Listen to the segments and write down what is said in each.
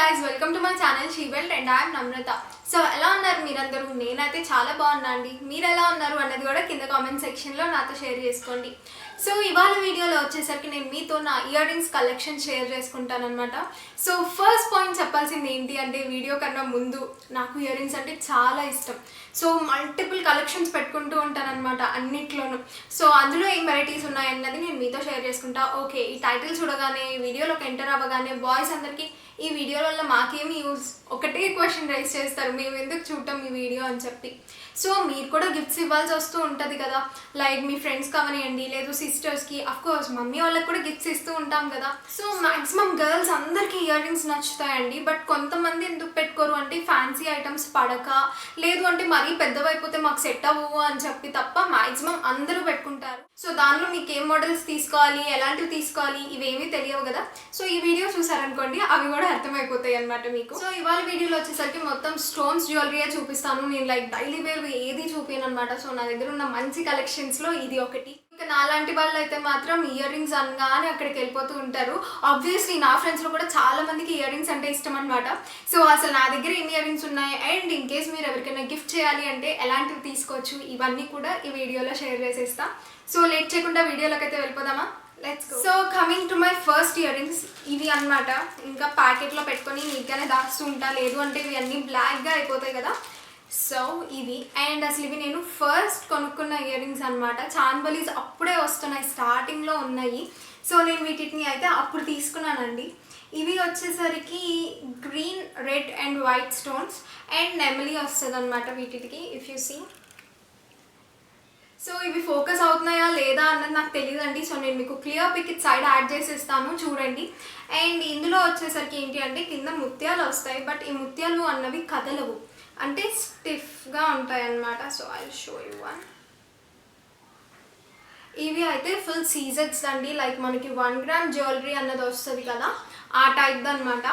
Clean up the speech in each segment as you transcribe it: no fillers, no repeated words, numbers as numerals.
guys, welcome to my channel Shebelt and I am Namrata. So ఎలా ఉన్నారు మీరందరూ? నేనైతే చాలా బాగున్నా అండి. మీరు ఎలా ఉన్నారు అన్నది కూడా కింద కామెంట్ సెక్షన్లో నాతో షేర్ చేసుకోండి. సో ఇవాళ వీడియోలో వచ్చేసరికి నేను మీతో నా ఇయర్ రింగ్స్ కలెక్షన్ షేర్ చేసుకుంటాను అనమాట. సో ఫస్ట్ పాయింట్ చెప్పాల్సింది ఏంటి అంటే, వీడియో కన్నా ముందు నాకు ఇయర్ రింగ్స్ అంటే చాలా ఇష్టం. సో మల్టిపుల్ కలెక్షన్స్ పెట్టుకుంటూ ఉంటాను అనమాట అన్నిట్లోనూ. సో అందులో ఏం వెరైటీస్ ఉన్నాయన్నది నేను మీతో షేర్ చేసుకుంటా. ఓకే, ఈ టైటిల్ చూడగానే వీడియోలోకి ఎంటర్ అవ్వగానే బాయ్స్ అందరికీ ఈ వీడియో వల్ల మాకేమి యూజ్, ఒకటే క్వశ్చన్ రైజ్ చేస్తారు, మేము ఎందుకు చూడటం ఈ వీడియో అని చెప్పి. సో మీరు కూడా గిఫ్ట్స్ ఇవ్వాల్సి వస్తూ ఉంటుంది కదా, లైక్ మీ ఫ్రెండ్స్ కావనివ్వండి, లేదు సిస్టర్స్కి, అఫ్కోర్స్ మమ్మీ వాళ్ళకి కూడా గిఫ్ట్స్ ఇస్తూ ఉంటాం కదా. సో మ్యాక్సిమం గర్ల్స్ అందరికీ ఇయర్ రింగ్స్ నచ్చుతాయండి. బట్ కొంతమంది ఎందుకు పెట్టుకోరు అంటే ఫ్యాన్సీ ఐటమ్స్ పడక, లేదు అంటే మరీ పెద్దవైపోతే మాకు సెట్ అవ్వవు అని చెప్పి తప్ప మ్యాక్సిమం అందరూ పెట్టుకుంటారు. సో దానిలో మీకు ఏం మోడల్స్ తీసుకోవాలి, ఎలాంటివి తీసుకోవాలి, ఇవేమీ తెలియవు కదా. సో ఈ వీడియో చూసారనుకోండి, అవి కూడా అర్థమైపోతాయి అనమాట మీకు. సో ఇవాళ వీడియోలో వచ్చేసరికి మొత్తం స్టోన్స్ జ్యువెలరీయే చూపిస్తాను. నేను లైక్ డైలీ వేర్ ఏది చూపాను అనమాట. సో నా దగ్గర ఉన్న మంచి కలెక్షన్స్లో ఇది ఒకటి. ఇంకా నాలాంటి వాళ్ళు అయితే మాత్రం ఇయర్ రింగ్స్ అనగానే అక్కడికి వెళ్ళిపోతూ ఉంటారు. ఆబ్వియస్లీ నా ఫ్రెండ్స్లో కూడా చాలా మందికి ఇయర్ రింగ్స్ అంటే ఇష్టం అనమాట. సో అసలు నా దగ్గర ఎన్ని ఇయర్ రింగ్స్ ఉన్నాయి అండ్ ఇన్ కేస్ మీరు ఎవరికైనా గిఫ్ట్ చేయాలి అంటే ఎలాంటివి తీసుకోవచ్చు, ఇవన్నీ కూడా ఈ వీడియోలో షేర్ చేసేస్తా. సో లేట్ చేయకుండా వీడియోలోకి అయితే వెళ్ళిపోదామా? Let's go. So coming to my first ear rings, ఇవి అనమాట. ఇంకా ప్యాకెట్లో పెట్టుకొని నీట్గానే దాస్తూ ఉంటా, లేదు అంటే ఇవి అన్నీ బ్లాక్గా అయిపోతాయి కదా. సో ఇవి అండ్ అసలు ఇవి నేను ఫస్ట్ కొనుక్కున్న ఇయర్ రింగ్స్ అనమాట. చాందబలీస్ అప్పుడే వస్తున్నాయి, స్టార్టింగ్లో ఉన్నాయి. సో నేను వీటిని అయితే అప్పుడు తీసుకున్నానండి. ఇవి వచ్చేసరికి green, red and white stones and నెమలి వస్తుంది అనమాట వీటికి. ఇఫ్ యూ సీ, సో ఇవి ఫోకస్ అవుతున్నాయా లేదా అన్నది నాకు తెలియదండి. సో నేను మీకు క్లియర్ పిక్ సైడ్ యాడ్ చేసేస్తాను, చూడండి. అండ్ ఇందులో వచ్చేసరికి ఏంటి అంటే కింద ముత్యాలు వస్తాయి, బట్ ఈ ముత్యాలు అన్నవి కదలవు, అంటే స్టిఫ్గా ఉంటాయి అన్నమాట. So I show you one. ఇవి అయితే ఫుల్ సీజెట్స్ అండి, లైక్ మనకి 1 గ్రామ్ జ్యువెలరీ అన్నది వస్తుంది కదా, ఆ టైప్ అనమాట.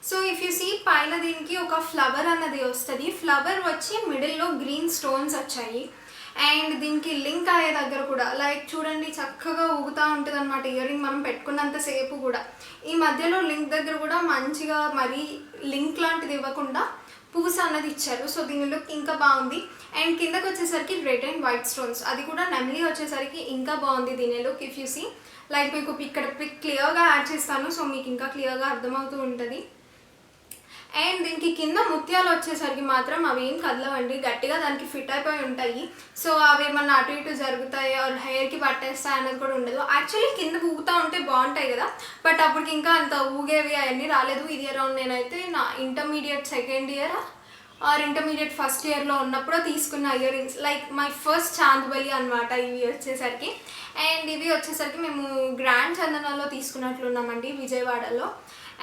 సో ఇఫ్ యూ సీ, పైన దీనికి ఒక ఫ్లవర్ అన్నది వస్తుంది. ఫ్లవర్ వచ్చి మిడిల్లో గ్రీన్ స్టోన్స్ వచ్చాయి. అండ్ దీనికి లింక్ అయ్యే దగ్గర కూడా లైక్ చూడండి చక్కగా ఊగుతూ ఉంటుంది అనమాట ఇయర్ రింగ్, మనం పెట్టుకున్నంతసేపు కూడా. ఈ మధ్యలో లింక్ దగ్గర కూడా మంచిగా మరీ లింక్ లాంటిది ఇవ్వకుండా పూస అన్నది ఇచ్చారు. సో దీని లుక్ ఇంకా బాగుంది. అండ్ కిందకి వచ్చేసరికి రెడ్ అండ్ వైట్ స్టోన్స్, అది కూడా నెమలి వచ్చేసరికి ఇంకా బాగుంది దీని look. If you see, like మీకు ఇక్కడ పిక్ క్లియర్గా యాడ్ చేస్తాను, సో మీకు ఇంకా క్లియర్గా అర్థమవుతూ ఉంటుంది. అండ్ దీనికి కింద ముత్యాలు వచ్చేసరికి మాత్రం అవి ఏం కదలవండి, గట్టిగా దానికి ఫిట్ అయిపోయి ఉంటాయి. సో అవి ఏమన్నా అటు ఇటు జరుగుతాయి ఆర్ హెయిర్కి పట్టేస్తాయి అన్నది కూడా ఉండదు. యాక్చువల్లీ కింద ఊగుతూ ఉంటే బాగుంటాయి కదా, బట్ అప్పటికి ఇంకా అంత ఊగేవి అవన్నీ రాలేదు. ఇది అరౌండ్ నేనైతే నా intermediate second year are intermediate first ఇయర్లో ఉన్నప్పుడు తీసుకున్న ear rings, like my first chandbali అనమాట ఇవి వచ్చేసరికి. అండ్ ఇవి వచ్చేసరికి మేము గ్రాండ్ చందనాలో తీసుకున్నట్లున్నామండి, విజయవాడలో.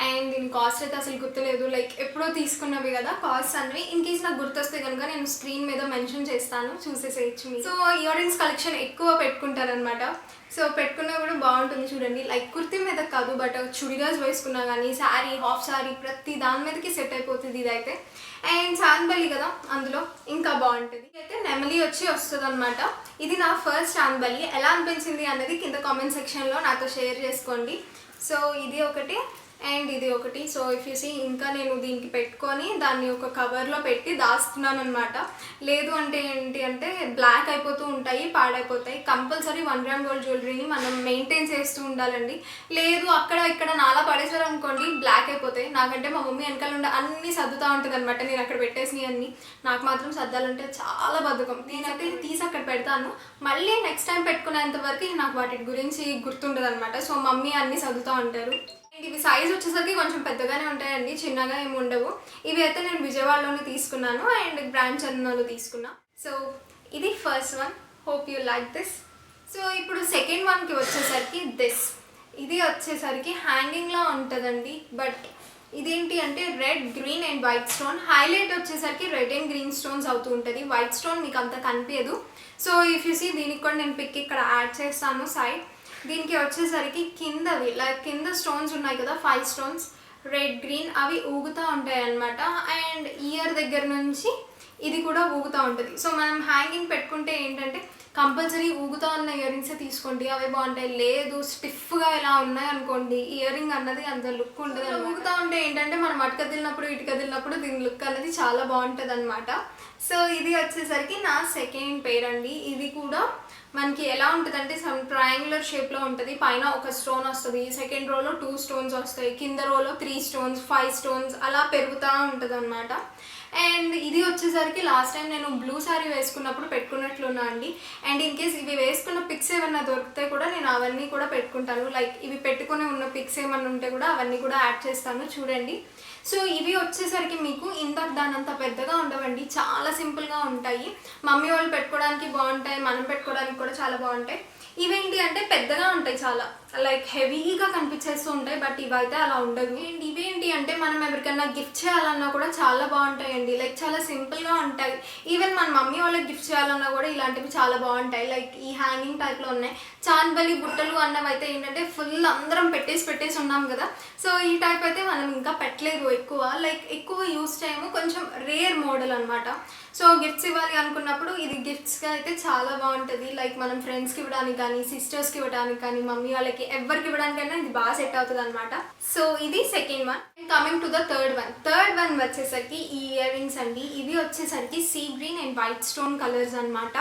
అండ్ దీని కాస్ట్ అయితే అసలు గుర్తులేదు, లైక్ ఎప్పుడో తీసుకున్నవి కదా కాస్ట్ అన్నవి. ఇన్ కేస్ నాకు గుర్తొస్తే కనుక నేను స్క్రీన్ మీద మెన్షన్ చేస్తాను, చూసేసేయచ్చు. సో ఇయర్ రింగ్స్ కలెక్షన్ ఎక్కువ పెట్టుకుంటారనమాట. సో పెట్టుకున్నా కూడా బాగుంటుంది చూడండి, లైక్ కుర్తీ మీద కాదు, బట్ చుడిదార్స్ వేసుకున్నా కానీ శారీ, హాఫ్ శారీ, ప్రతి దాని మీదకి సెట్ అయిపోతుంది ఇదైతే. అండ్ చాందబలి కదా, అందులో ఇంకా బాగుంటుంది. అయితే నెమలి వస్తుంది అనమాట. ఇది నా ఫస్ట్ చాందబలి. ఎలా అనిపించింది అన్నది కింద కామెంట్ సెక్షన్లో నాతో షేర్ చేసుకోండి. సో ఇది ఒకటి అండ్ ఇది ఒకటి. సో ఇఫ్ యూ సీ, ఇంకా నేను దీనికి పెట్టుకొని దాన్ని ఒక కవర్లో పెట్టి దాస్తున్నాను అనమాట. లేదు అంటే ఏంటి అంటే బ్లాక్ అయిపోతూ ఉంటాయి, పాడైపోతాయి. కంపల్సరీ 1 గ్రామ్ గోల్డ్ జ్యువెలరీని మనం మెయింటైన్ చేస్తూ ఉండాలండి. లేదు అక్కడ ఇక్కడ నాలా పడేసారు అనుకోండి, బ్లాక్ అయిపోతాయి. నాకంటే మా మమ్మీ వెనకాల ఉండి అన్నీ సర్దుతూ ఉంటుంది అనమాట, నేను అక్కడ పెట్టేసినవి అన్నీ. నాకు మాత్రం సర్దాలంటే చాలా బద్ధకం. నేనైతే తీసి అక్కడ పెడతాను, మళ్ళీ నెక్స్ట్ టైం పెట్టుకునేంత వరకు నాకు వాటి గురించి గుర్తుండదు అనమాట. సో మమ్మీ అన్నీ సర్దుతూ ఉంటారు. ఇవి సైజ్ వచ్చేసరికి కొంచెం పెద్దగానే ఉంటాయండి, చిన్నగా ఏమి ఉండవు. ఇవి అయితే నేను విజయవాడలోనే తీసుకున్నాను అండ్ బ్రాండ్ చందనాలో తీసుకున్నా. సో ఇది first one, hope you like this. So ఇప్పుడు సెకండ్ వన్కి వచ్చేసరికి ఇది వచ్చేసరికి హ్యాంగింగ్లా ఉంటుందండి. బట్ ఇదేంటి అంటే red, green and white stone. Highlight వచ్చేసరికి రెడ్ అండ్ గ్రీన్ స్టోన్స్ అవుతూ ఉంటుంది, వైట్ స్టోన్ మీకు అంత కనిపించదు. సో ఇఫ్ యూ సీ, దీనికి కూడా నేను పిక్ ఇక్కడ యాడ్ చేస్తాను సైడ్. దీనికి వచ్చేసరికి కిందవి లైక్ కింద స్టోన్స్ ఉన్నాయి కదా, 5 స్టోన్స్, రెడ్, గ్రీన్, అవి ఊగుతూ ఉంటాయి అన్నమాట. అండ్ ఇయర్ దగ్గర నుంచి ఇది కూడా ఊగుతూ ఉంటుంది. సో మనం హ్యాంగింగ్ పెట్టుకుంటే ఏంటంటే కంపల్సరీ ఊగుతా ఉన్న ఇయర్ రింగ్సే తీసుకోండి, అవే బాగుంటాయి. లేదు స్టిఫ్గా ఇలా ఉన్నాయి అనుకోండి, ఇయర్ రింగ్ అన్నది అంత లుక్ ఉండదు. ఊగుతూ ఉంటే ఏంటంటే మనం అటు కదిలినప్పుడు ఇటు కదిలినప్పుడు దీని లుక్ అనేది చాలా బాగుంటుంది అనమాట. సో ఇది వచ్చేసరికి నా సెకండ్ పేర్ అండి. ఇది కూడా మనకి ఎలా ఉంటుందంటే సమ్ ట్రయాంగులర్ షేప్లో ఉంటుంది. పైన ఒక స్టోన్ వస్తుంది, సెకండ్ రోలో 2 స్టోన్స్ వస్తాయి, కింద రోలో 3 స్టోన్స్ 5 స్టోన్స్ అలా పెరుగుతూ ఉంటుంది అనమాట. అండ్ ఇది వచ్చేసరికి లాస్ట్ టైం నేను బ్లూ శారీ వేసుకున్నప్పుడు పెట్టుకున్నట్లున్నా అండి. అండ్ ఇన్ కేస్ ఇవి వేసుకున్న పిక్స్ ఏమన్నా దొరికితే కూడా నేను అవన్నీ కూడా పెట్టుకుంటాను. లైక్ ఇవి పెట్టుకుని ఉన్న పిక్స్ ఏమన్నా ఉంటే కూడా అవన్నీ కూడా యాడ్ చేస్తాను చూడండి. సో ఇవి వచ్చేసరికి మీకు ఇందాక దానంత పెద్దగా ఉండవండి, చాలా సింపుల్గా ఉంటాయి. మమ్మీ వాళ్ళు పెట్టుకోవడానికి బాగుంటాయి, మనం పెట్టుకోవడానికి కూడా చాలా బాగుంటాయి. ఇవేంటి అంటే పెద్దగా ఉంటాయి, చాలా లైక్ హెవీగా కనిపించేస్తూ ఉంటాయి, బట్ ఇవైతే అలా ఉండదు. అండ్ ఇవేంటి అంటే మనం ఎవరికైనా గిఫ్ట్ చేయాలన్నా కూడా చాలా బాగుంటాయండి. లైక్ చాలా సింపుల్గా ఉంటాయి. ఈవెన్ మన మమ్మీ వాళ్ళకి గిఫ్ట్ చేయాలన్నా కూడా ఇలాంటివి చాలా బాగుంటాయి. లైక్ ఈ హ్యాంగింగ్ టైప్లో ఉన్నాయి. చాన్బలి బుట్టలు అన్నవి అయితే ఏంటంటే ఫుల్ అందరం పెట్టేసి ఉన్నాం కదా. సో ఈ టైప్ అయితే మనం ఇంకా పెట్టలేదు ఎక్కువ, లైక్ ఎక్కువ యూస్ చేయము, కొంచెం రేర్ మోడల్ అనమాట. సో గిఫ్ట్స్ ఇవ్వాలి అనుకున్నప్పుడు ఇది గిఫ్ట్స్గా అయితే చాలా బాగుంటుంది. లైక్ మనం ఫ్రెండ్స్కి ఇవ్వడానికి కానీ, సిస్టర్స్కి ఇవ్వడానికి కానీ, మమ్మీ వాళ్ళకి ఎవరికి ఇవ్వడానికైనా ఇది బాగా సెట్ అవుతుంది అనమాట. సో ఇది second one. Coming to the third one వచ్చేసరికి ఈ ఇయర్ రింగ్స్ అండి. ఇవి వచ్చేసరికి sea green and white stone colours అనమాట.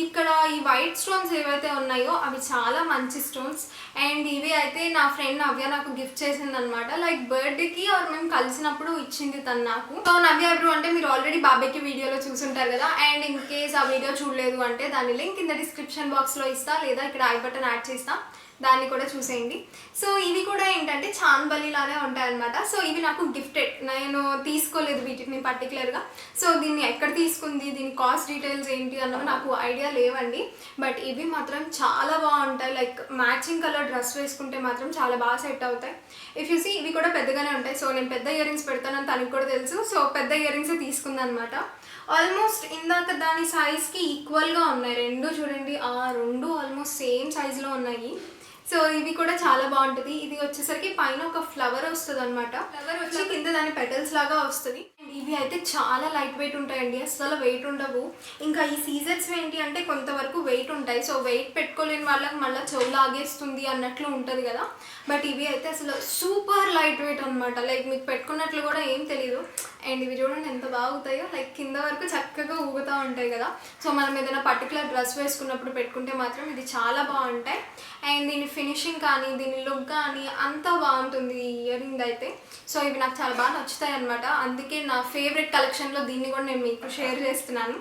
ఇక్కడ ఈ వైట్ స్టోన్స్ ఏవైతే ఉన్నాయో అవి చాలా మంచి స్టోన్స్. అండ్ ఇవి అయితే నా ఫ్రెండ్ నవ్య నాకు గిఫ్ట్ చేసింది అనమాట. లైక్ బర్త్డేకి ఆర్ మేము కలిసినప్పుడు ఇచ్చింది తను నాకు. సో నవ్య ఎవరు అంటే మీరు ఆల్రెడీ బాబాయ్కి వీడియోలో చూసుంటారు కదా. అండ్ ఇన్ కేస్ ఆ వీడియో చూడలేదు అంటే దాని లింక్ కింద డిస్క్రిప్షన్ బాక్స్లో ఇస్తా, లేదా ఇక్కడ ఐ బటన్ యాడ్ చేస్తా, దాన్ని కూడా చూసేయండి. సో ఇవి కూడా ఏంటంటే చాన్బలి లానే ఉంటాయి అనమాట. సో ఇవి నాకు గిఫ్టెడ్, నేను తీసుకోలేదు వీటిని పర్టికులర్గా. సో దీన్ని ఎక్కడ తీసుకుంది, దీని కాస్ట్ డీటెయిల్స్ ఏంటి అన్నవి నాకు ఐడియా లేవండి. బట్ ఇవి మాత్రం చాలా బాగుంటాయి. లైక్ మ్యాచింగ్ కలర్ డ్రెస్ వేసుకుంటే మాత్రం చాలా బాగా సెట్ అవుతాయి. ఇఫ్ యూ సీ ఇవి కూడా పెద్దగానే ఉంటాయి. సో నేను పెద్ద ఇయర్ రింగ్స్ పెడతానని తనకు కూడా తెలుసు. సో పెద్ద ఇయర్ రింగ్సే తీసుకుందనమాట. ఆల్మోస్ట్ ఇందాక దాని సైజ్కి ఈక్వల్గా ఉన్నాయి రెండు. చూడండి ఆ రెండు ఆల్మోస్ట్ సేమ్ సైజులో ఉన్నాయి. సో ఇవి కూడా చాలా బాగుంటుంది. ఇది వచ్చేసరికి పైన ఒక ఫ్లవర్ వస్తుంది అనమాట. ఫ్లవర్ వచ్చి కింద దాని పెటల్స్ లాగా వస్తుంది. ఇవి అయితే చాలా లైట్ వెయిట్ ఉంటాయండి, అసలు వెయిట్ ఉండవు. ఇంకా ఈ సీజర్స్ ఏంటి అంటే కొంతవరకు వెయిట్ ఉంటాయి. సో వెయిట్ పెట్టుకోలేని వాళ్ళకి మళ్ళీ చెవు లాగేస్తుంది అన్నట్లు ఉంటుంది కదా. బట్ ఇవి అయితే అసలు సూపర్ లైట్ వెయిట్ అనమాట. లైక్ మీకు పెట్టుకున్నట్లు కూడా ఏం తెలియదు. అండ్ ఇవి చూడండి ఎంత బాగుతాయో, లైక్ కింద వరకు చక్కగా ఊగుతూ ఉంటాయి కదా. సో మనం ఏదైనా పర్టికులర్ డ్రెస్ వేసుకున్నప్పుడు పెట్టుకుంటే మాత్రం ఇది చాలా బాగుంటాయి. అండ్ దీని ఫినిషింగ్ కానీ, దీని లుక్ కానీ అంతా బాగుంటుంది ఈ ఇయర్ రింగ్ అయితే. సో ఇవి నాకు చాలా బాగా నచ్చుతాయి అనమాట. అందుకే నా ఫేవరెట్ కలెక్షన్లో దీన్ని కూడా నేను మీకు షేర్ చేస్తున్నాను.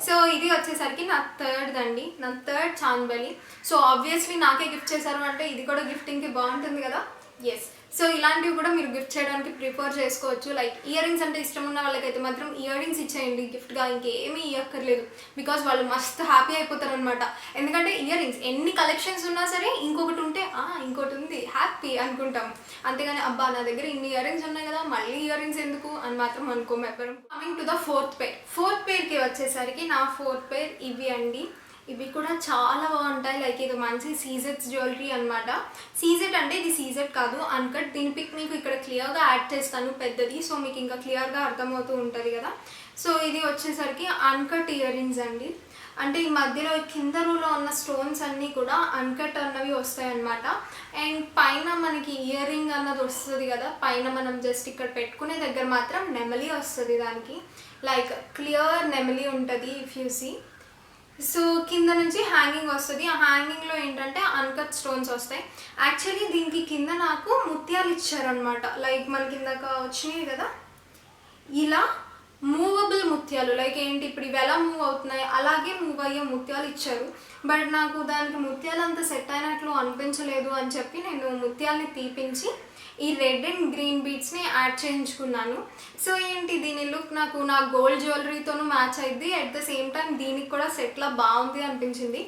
సో ఇది వచ్చేసరికి నా థర్డ్ అండి, నా థర్డ్ చాన్బలి. సో ఆబ్వియస్లీ నాకే గిఫ్ట్ చేశారు అంటే ఇది కూడా గిఫ్టింగ్కి బాగుంటుంది కదా. ఎస్, సో ఇలాంటివి కూడా మీరు గిఫ్ట్ చేయడానికి ప్రిఫర్ చేసుకోవచ్చు. లైక్ ఇయర్ రింగ్స్ అంటే ఇష్టం ఉన్న వాళ్ళకైతే మాత్రం ఇయర్ రింగ్స్ ఇచ్చేయండి గిఫ్ట్గా, ఇంకేమీ ఇవ్వక్కర్లేదు. బికాజ్ వాళ్ళు మస్తు హ్యాపీ అయిపోతారు అనమాట. ఎందుకంటే ఇయర్ రింగ్స్ ఎన్ని కలెక్షన్స్ ఉన్నా సరే ఇంకొకటి ఉంటే ఇంకోటి ఉంది హ్యాపీ అనుకుంటాం. అంతేగాని అబ్బా నా దగ్గర ఇన్ని ఇయర్ రింగ్స్ ఉన్నాయి కదా మళ్ళీ ఇయర్ రింగ్స్ ఎందుకు అని మాత్రం అనుకోము ఎవ్వరం. కమింగ్ టు ద ఫోర్త్ పేర్కి వచ్చేసరికి నా ఫోర్త్ పేర్ ఇవి అండి. ఇవి కూడా చాలా బాగుంటాయి. లైక్ ఇది మంచి సీజెట్స్ జ్యువెలరీ అనమాట. సీజెట్ అంటే ఇది సీజెట్ కాదు, అన్కట్. దీని పిక్ మీకు ఇక్కడ క్లియర్గా యాడ్ చేస్తాను పెద్దది, సో మీకు ఇంకా క్లియర్గా అర్థమవుతూ ఉంటుంది కదా. సో ఇది వచ్చేసరికి అన్కట్ ఇయర్ రింగ్స్ అండి. అంటే ఈ మధ్యలో కింద రూలో ఉన్న స్టోన్స్ అన్నీ కూడా అన్కట్ అన్నవి వస్తాయి అన్నమాట. అండ్ పైన మనకి ఇయర్ రింగ్ అన్నది వస్తుంది కదా, పైన మనం జస్ట్ ఇక్కడ పెట్టుకునే దగ్గర మాత్రం నెమలి వస్తుంది దానికి. లైక్ క్లియర్ నెమలి ఉంటుంది ఇఫ్ యూ సీ. సో కింద నుంచి హ్యాంగింగ్ వస్తుంది. ఆ హ్యాంగింగ్లో ఏంటంటే అన్కట్ స్టోన్స్ వస్తాయి. యాక్చువల్లీ దీనికి కింద నాకు ముత్యాలు ఇచ్చారనమాట. లైక్ మన కిందక వచ్చినాయి కదా ఇలా మూవబుల్ ముత్యాలు. లైక్ ఏంటి ఇప్పుడు ఇవి ఎలా మూవ్ అవుతున్నాయి అలాగే మూవ్ అయ్యే ముత్యాలు ఇచ్చారు. బట్ నాకు దానికి ముత్యాలు అంత సెట్ అయినట్లు అనిపించలేదు అని చెప్పి నేను ముత్యాలని తీపించి ఈ రెడ్ అండ్ గ్రీన్ బీడ్స్ని యాడ్ చేయించుకున్నాను. సో ఏంటి దీని లుక్ నాకు నా గోల్డ్ జ్యువెలరీతోనూ మ్యాచ్ అయింది. అట్ ద సేమ్ టైం దీనికి కూడా సెట్లా బాగుంది అనిపించింది.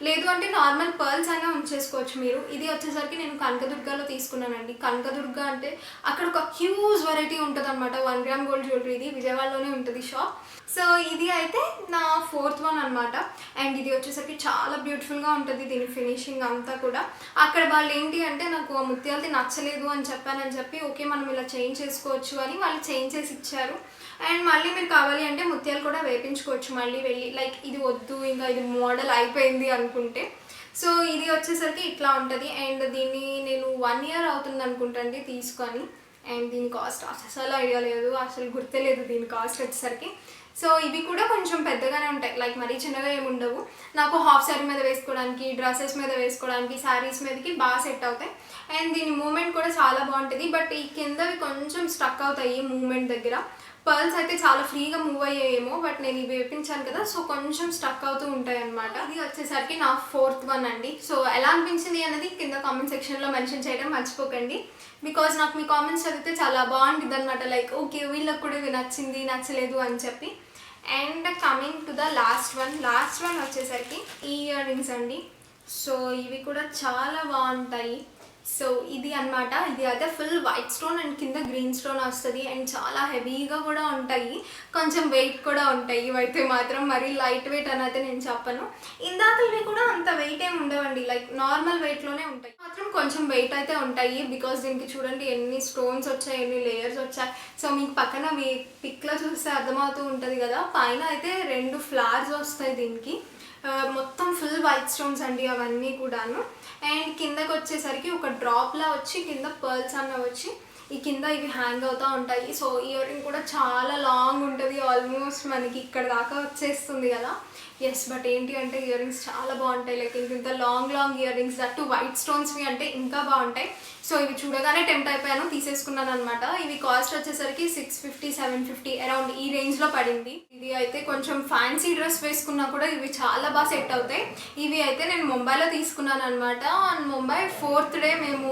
లేదు అంటే నార్మల్ పర్ల్స్ అయినా ఉంచేసుకోవచ్చు మీరు. ఇది వచ్చేసరికి నేను కనకదుర్గాలో తీసుకున్నానండి. కనకదుర్గ అంటే అక్కడ ఒక హ్యూజ్ వెరైటీ ఉంటుంది అనమాట. 1 గ్రామ్ గోల్డ్ జ్యువెలరీ ఇది విజయవాడలోనే ఉంటుంది షాప్. సో ఇది అయితే నా ఫోర్త్ వన్ అనమాట. అండ్ ఇది వచ్చేసరికి చాలా బ్యూటిఫుల్గా ఉంటుంది దీని ఫినిషింగ్ అంతా కూడా. అక్కడ వాళ్ళు ఏంటి అంటే నాకు ఆ ముత్యాలది నచ్చలేదు అని చెప్పారు చెప్పానని చెప్పి ఓకే మనం ఇలా చేంజ్ చేసుకోవచ్చు అని వాళ్ళు చేంజ్ చేసి ఇచ్చారు. అండ్ మళ్ళీ మీరు కావాలి అంటే ముత్యాలు కూడా వేపించుకోవచ్చు మళ్ళీ వెళ్ళి, లైక్ ఇది వద్దు ఇంకా ఇది మోడల్ అయిపోయింది అనుకుంటే. సో ఇది వచ్చేసరికి ఇట్లా ఉంటుంది. అండ్ దీన్ని నేను 1 ఇయర్ అవుతుంది అనుకుంటండి తీసుకొని. అండ్ దీని కాస్ట్ అసలు ఐడియా లేదు, అసలు గుర్తులేదు దీని కాస్ట్ వచ్చేసరికి. సో ఇవి కూడా కొంచెం పెద్దగానే ఉంటాయి, లైక్ మరీ చిన్నగా ఏమి ఉండవు. నాకు హాఫ్ శారీ మీద వేసుకోవడానికి, డ్రెస్సెస్ మీద వేసుకోవడానికి, శారీస్ మీదకి బాగా సెట్ అవుతాయి. అండ్ దీని మూమెంట్ కూడా చాలా బాగుంటుంది. బట్ ఈ కిందవి కొంచెం స్టక్ అవుతాయి మూమెంట్ దగ్గర. పర్ల్స్ అయితే చాలా ఫ్రీగా మూవ్ అయ్యాయేమో, బట్ నేను ఇవి వేపించాను కదా సో కొంచెం స్టక్ అవుతూ ఉంటాయి అనమాట. ఇది వచ్చేసరికి నా 4th వన్ అండి. సో ఎలా అనిపించింది అనేది కింద కామెంట్ సెక్షన్లో మెన్షన్ చేయడం మర్చిపోకండి. బికాజ్ నాకు మీ కామెంట్స్ చదివితే చాలా బాగుంటుంది అనమాట, లైక్ ఓకే వీళ్ళకి కూడా ఇది నచ్చింది నచ్చలేదు అని చెప్పి. And coming to the last one వచ్చేసరికి ఈ ఇయర్ రింగ్స్ అండి. సో ఇవి కూడా చాలా బాగుంటాయి. సో ఇది అనమాట, ఇది అయితే ఫుల్ వైట్ స్టోన్ అండ్ కింద గ్రీన్ స్టోన్ వస్తుంది. అండ్ చాలా హెవీగా కూడా ఉంటాయి, కొంచెం వెయిట్ కూడా ఉంటాయి. ఇవైతే మాత్రం మరీ లైట్ వెయిట్ అని అయితే నేను చెప్పను. ఇందాకవి కూడా అంత వెయిట్ ఏమి ఉండవండి, లైక్ నార్మల్ వెయిట్లోనే ఉంటాయి. మాత్రం కొంచెం వెయిట్ అయితే ఉంటాయి బికాజ్ దీనికి చూడండి ఎన్ని స్టోన్స్ వచ్చాయి, ఎన్ని లేయర్స్ వచ్చాయి. సో మీకు పక్కన పిక్లో చూస్తే అర్థమవుతూ ఉంటుంది కదా, పైన అయితే 2 ఫ్లవర్స్ వస్తాయి దీనికి. మొత్తం ఫుల్ వైట్ స్టోన్స్ అండి అవన్నీ కూడాను. అండ్ కిందకి వచ్చేసరికి ఒక డ్రాప్లా వచ్చి కింద పర్ల్స్ అన్న వచ్చి ఈ కింద ఇవి హ్యాంగ్ అవుతూ ఉంటాయి. సో ఇయర్ రింగ్ కూడా చాలా లాంగ్ ఉంటుంది, ఆల్మోస్ట్ మనకి ఇక్కడ దాకా వచ్చేస్తుంది కదా. ఎస్, బట్ ఏంటి అంటే ఇయర్ రింగ్స్ చాలా బాగుంటాయి, లైక్ ఇంత long earrings, that white స్టోన్స్వి అంటే ఇంకా బాగుంటాయి. సో ఇవి చూడగానే టెంప్ట్ అయిపోయాను, తీసేసుకున్నాను అనమాట. ఇవి కాస్ట్ వచ్చేసరికి 650 750 అరౌండ్ ఈ రేంజ్లో పడింది. ఇది అయితే కొంచెం ఫ్యాన్సీ డ్రెస్ వేసుకున్నా కూడా ఇవి చాలా బాగా సెట్ అవుతాయి. ఇవి అయితే నేను ముంబైలో తీసుకున్నాను అనమాట. అండ్ ముంబై 4th డే మేము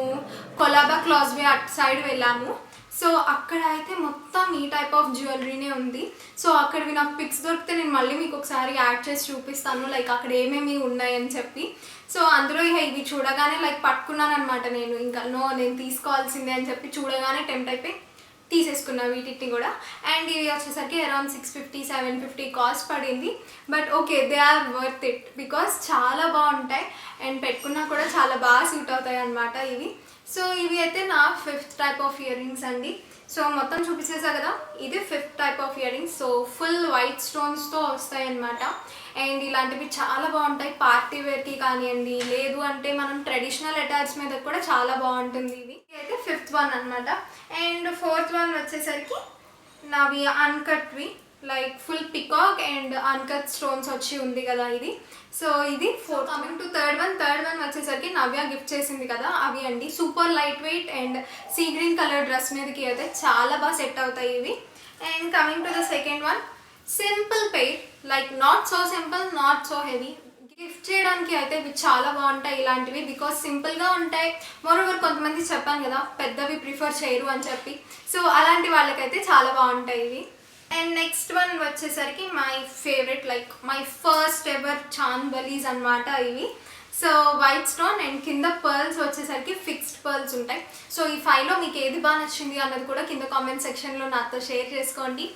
కొలాబా క్లాస్వే అటు సైడ్ వెళ్ళాము. సో అక్కడ అయితే మొత్తం ఈ టైప్ ఆఫ్ జ్యువెలరీనే ఉంది. సో అక్కడివి నాకు పిక్స్ దొరికితే నేను మళ్ళీ మీకు ఒకసారి యాడ్ చేసి చూపిస్తాను, లైక్ అక్కడ ఏమేమి ఉన్నాయని చెప్పి. సో అందులో ఇవి చూడగానే లైక్ పట్టుకున్నాను అనమాట నేను, ఇంకా నేను తీసుకోవాల్సిందే అని చెప్పి చూడగానే టెంప్ట్ అయిపోయి తీసేసుకున్నా వీటిని కూడా. అండ్ ఇవి వచ్చేసరికి అరౌండ్ 650 750 కాస్ట్ పడింది. But okay, they are worth it because చాలా బాగుంటాయి అండ్ పెట్టుకున్నా కూడా చాలా బాగా సూట్ అవుతాయి అన్నమాట ఇవి. సో ఇవి అయితే నా 5th type of earrings అండి. సో మొత్తం చూపించేసా కదా, ఇది 5th type of earrings. So full white స్టోన్స్తో వస్తాయి అన్నమాట. అండ్ ఇలాంటివి చాలా బాగుంటాయి పార్టీ వేర్కి కానివ్వండి, లేదు అంటే మనం ట్రెడిషనల్ అటాచ్ మీద కూడా చాలా బాగుంటుంది. ఇది అయితే 5th వన్ అనమాట. అండ్ 4th వన్ వచ్చేసరికి నావి అన్కట్వి, like full peacock and uncut stones వచ్చి ఉంది కదా ఇది. సో ఇది 4th. Coming to third one వచ్చేసరికి నవ్య గిఫ్ట్ చేసింది కదా అవి అండి. Super light weight and sea green colour dress మీదకి అయితే చాలా బాగా సెట్ అవుతాయి ఇవి. And coming to the second one, simple pair, like not so simple not so heavy. Gift చేయడానికి అయితే ఇవి చాలా బాగుంటాయి ఇలాంటివి, బికాస్ సింపుల్గా ఉంటాయి. మరోవర్ కొంతమంది చెప్పాను కదా పెద్దవి ప్రిఫర్ చేయరు అని చెప్పి, సో అలాంటి వాళ్ళకైతే చాలా బాగుంటాయి ఇవి. అండ్ నెక్స్ట్ వన్ వచ్చేసరికి my favourite, like my first ever chandbalis అనమాట ఇవి. సో వైట్ స్టోన్ అండ్ కింద పర్ల్స్ వచ్చేసరికి ఫిక్స్డ్ పర్ల్స్ ఉంటాయి. సో ఈ 5లో మీకు ఏది బాగా నచ్చింది అన్నది కూడా కింద కామెంట్ సెక్షన్లో నాతో షేర్ చేసుకోండి.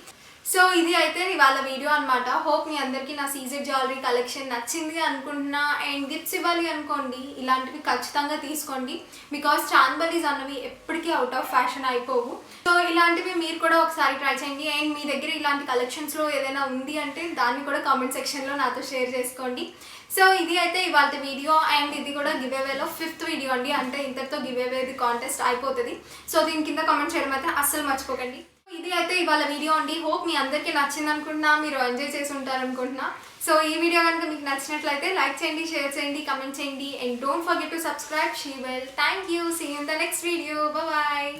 సో ఇది అయితే ఇవాళ వీడియో అనమాట. హోప్ మీ అందరికీ నా సీజెడ్ జ్యువెలరీ కలెక్షన్ నచ్చింది అనుకుంటున్నా. అండ్ గిఫ్ట్స్ ఇవ్వాలి అనుకోండి, ఇలాంటివి ఖచ్చితంగా తీసుకోండి బికాస్ చాంద్ బలీస్ అన్నవి ఎప్పటికీ అవుట్ ఆఫ్ ఫ్యాషన్ అయిపోవు. సో ఇలాంటివి మీరు కూడా ఒకసారి ట్రై చేయండి. అండ్ మీ దగ్గర ఇలాంటి కలెక్షన్స్లో ఏదైనా ఉంది అంటే దాన్ని కూడా కామెంట్ సెక్షన్లో నాతో షేర్ చేసుకోండి. సో ఇది అయితే ఇవాళ వీడియో. అండ్ ఇది కూడా గివ్ అవేలో 5th వీడియో అండి, అంటే ఇంతటితో గివ్ అవేది కాంటెస్ట్ అయిపోతుంది. సో దీని కింద కామెంట్ చేయడం అయితే అస్సలు మర్చిపోకండి. ఇది అయితే ఇవాళ వీడియో అండి. హోప్ మీ అందరికీ నచ్చింది అనుకుంటున్నా, మీరు ఎంజాయ్ చేసి ఉంటారు అనుకుంటున్నా. సో ఈ వీడియో కనుక మీకు నచ్చినట్లయితే లైక్ చేయండి, షేర్ చేయండి, కమెంట్ చేయండి. And don't forget to subscribe. She well. Thank you. See you in the next video. Bye.